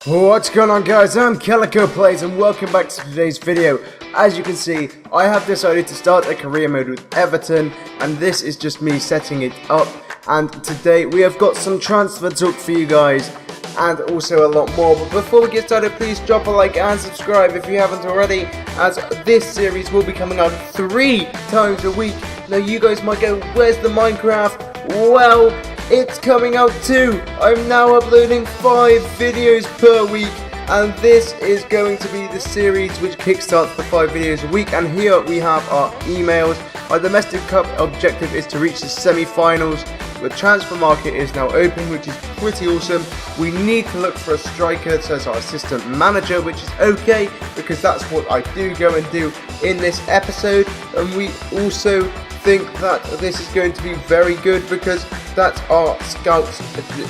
What's going on, guys? I'm CallicoPlays and welcome back to today's video. As you can see, I have decided to start a career mode with Everton, and this is just me setting it up. And today we have got some transfer talk for you guys and also a lot more. But before we get started, please drop a like and subscribe if you haven't already, as this series will be coming out 3 times a week. Now you guys might go, where's the Minecraft? Well, it's coming out too. I'm now uploading 5 videos per week, and this is going to be the series which kickstarts the 5 videos a week. And here we have our emails. Our domestic cup objective is to reach the semi-finals. The transfer market is now open, which is pretty awesome. We need to look for a striker, so it's our assistant manager, which is okay because that's what I do go and do in this episode. And we also think that this is going to be very good because that's our scouts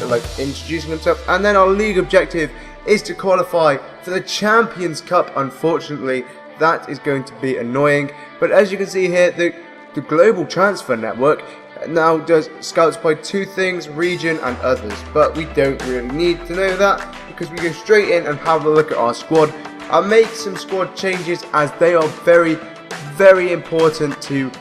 like introducing themselves. And then our league objective is to qualify for the Champions Cup. Unfortunately, that is going to be annoying, but as you can see here, the global transfer network now does scouts by 2 things: region and others, but we don't really need to know that because we go straight in and have a look at our squad. I'll make some squad changes as they are very important to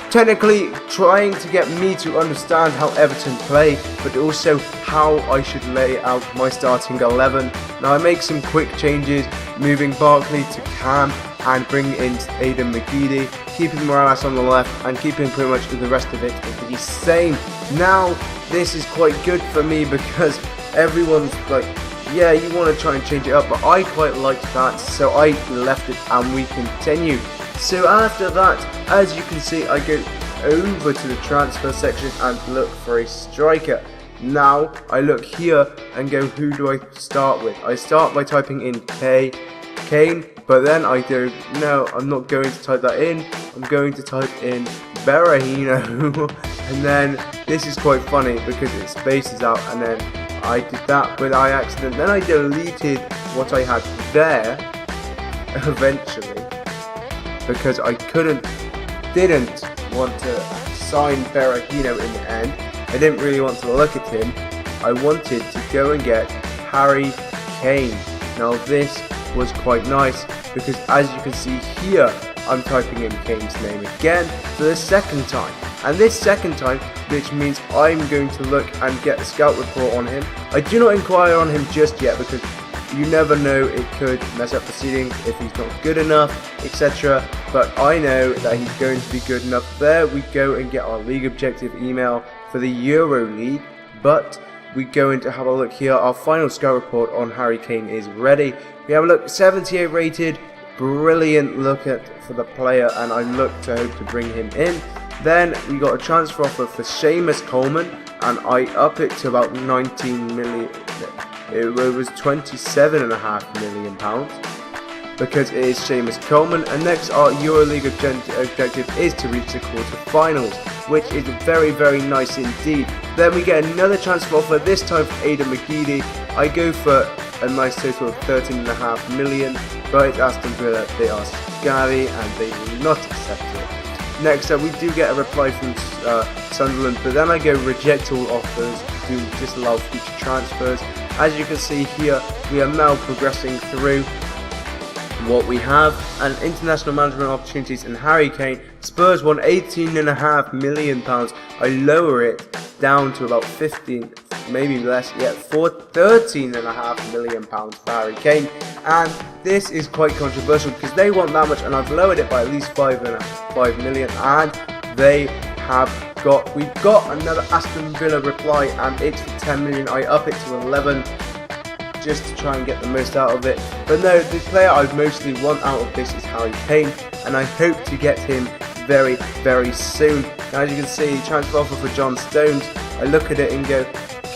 technically trying to get me to understand how Everton play, but also how I should lay out my starting 11. Now I make some quick changes, moving Barkley to Cam and bringing in Aidan McGeady, keeping Morales on the left and keeping pretty much the rest of it the same. Now this is quite good for me because everyone's like, yeah, you want to try and change it up, but I quite liked that, so I left it and we continue. So after that, as you can see, I go over to the transfer section and look for a striker. Now I look here and go, who do I start with? I start by typing in Kane, but then I go, no, I'm not going to type that in. I'm going to type in Berahino. And then this is quite funny because it spaces out, and then I did that by accident. Then I deleted what I had there eventually, because I didn't want to sign Berahino in the end. I didn't really want to look at him. I wanted to go and get Harry Kane. Now this was quite nice because as you can see here, I'm typing in Kane's name again for the second time. And this second time, which means I'm going to look and get a scout report on him. I do not inquire on him just yet because you never know, it could mess up proceedings if he's not good enough, etc. But I know that he's going to be good enough. There we go and get our league objective email for the Euro League. But we go in to have a look here. Our final scout report on Harry Kane is ready. We have a look, 78 rated, brilliant look for the player, and I look to hope to bring him in. Then we got a transfer offer for Seamus Coleman, and I up it to about 19 million. It was £27.5 million because it is Seamus Coleman. And next, our EuroLeague objective is to reach the quarter-finals, which is very nice indeed. Then we get another transfer offer, this time for Aidan McGeady. I go for a nice total of £13.5 million, but it's Aston Villa. They are scary and they will not accept it. Next up, we do get a reply from Sunderland, but then I go reject all offers to disallow future transfers. As you can see here, we are now progressing through what we have, and international management opportunities and Harry Kane. Spurs won £18.5 million. I lower it down to about 15, maybe less, yet for £13.5 million for Harry Kane. And this is quite controversial because they want that much, and I've lowered it by at least $5 million. And we've got another Aston Villa reply, and it's for 10 million. I up it to 11 just to try and get the most out of it. But no, the player I mostly want out of this is Harry Kane, and I hope to get him very soon. Now, as you can see, transfer offer for John Stones. I look at it and go,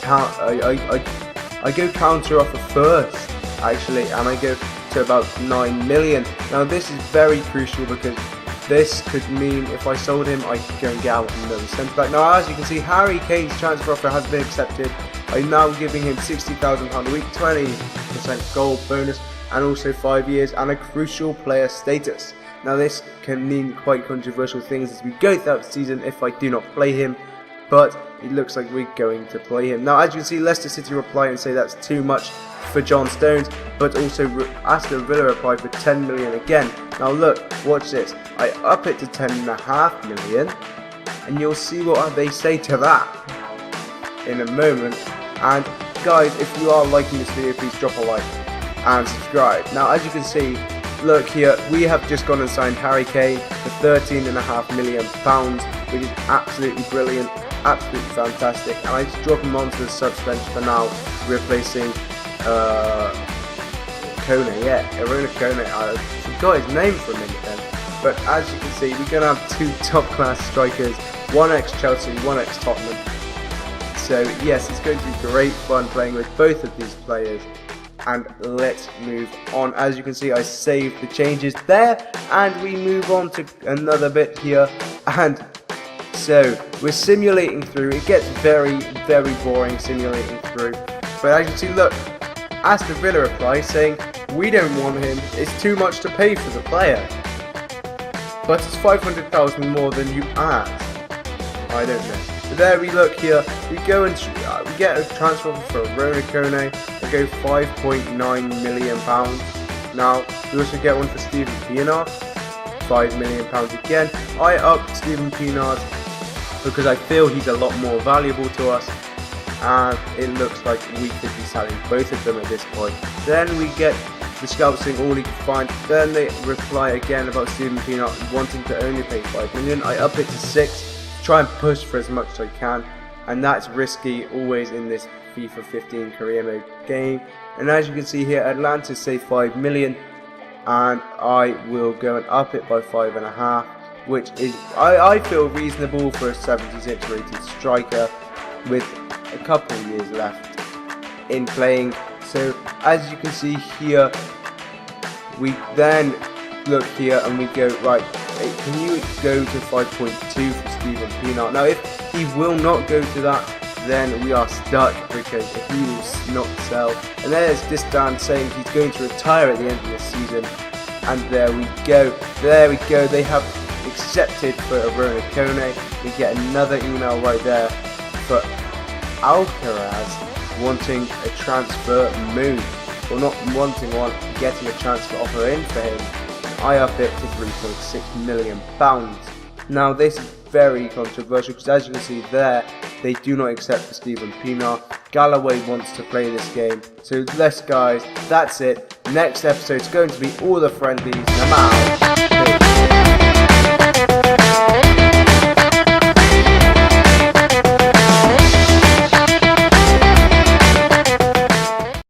I go counter offer first actually, and I go to about 9 million. Now this is very crucial because this could mean if I sold him, I could go and get out another centre back. Now, as you can see, Harry Kane's transfer offer has been accepted. I'm now giving him £60,000 a week, 20% goal bonus, and also 5 years and a crucial player status. Now, this can mean quite controversial things as we go throughout the season if I do not play him. but it looks like we're going to play him. Now, as you can see, Leicester City reply and say that's too much for John Stones, but also Aston Villa reply for 10 million again. Now look, watch this. I up it to 10.5 million, and you'll see what they say to that in a moment. And guys, if you are liking this video, please drop a like and subscribe. Now, as you can see, look here, we have just gone and signed Harry Kane for £13.5 million, which is absolutely brilliant, absolutely fantastic. And I just drop him onto the subs bench for now, replacing Kone, Kone. I forgot his name for a minute then. But as you can see, we're going to have two top-class strikers, one ex-Chelsea, one ex-Tottenham. So yes, it's going to be great fun playing with both of these players. And let's move on. As you can see, I saved the changes there, and we move on to another bit here. And so we're simulating through. It gets very, very boring simulating through. But as you can see, look, Aston Villa reply saying, we don't want him, it's too much to pay for the player. But it's 500,000 more than you asked. I don't know. So there we look here, we go and we get a transfer for Ronald Kone, we go £5.9 million. Now, we also get one for Steven Pienaar, £5 million again. I upped Steven Pienaar because I feel he's a lot more valuable to us, and it looks like we could be selling both of them at this point. Then we get the scouts saying all he can find. Then they reply again about Steven Pienaar wanting to only pay £5 million. I up it to 6. Try and push for as much as I can, and that's risky always in this FIFA 15 career mode game. And as you can see here, Atlanta say 5 million, and I will go and up it by 5.5, which is I feel reasonable for a 76 rated striker with a couple of years left in playing. So as you can see here, we then look here and we go, right, can you go to 5.2 for Steven Pienaar? Now if he will not go to that, then we are stuck, because if he will not sell. And there's this Dan saying he's going to retire at the end of the season, and there we go, they have accepted for Ronald Kone. We get another email right there for Alcaraz wanting a transfer move, or not wanting one, getting a transfer offer in for him. I up it to £3.6 million. Now this is very controversial, because as you can see there, they do not accept for Steven Pienaar. Galloway wants to play this game. So guys, that's it. Next episode is going to be all the friendlies, and I'm out.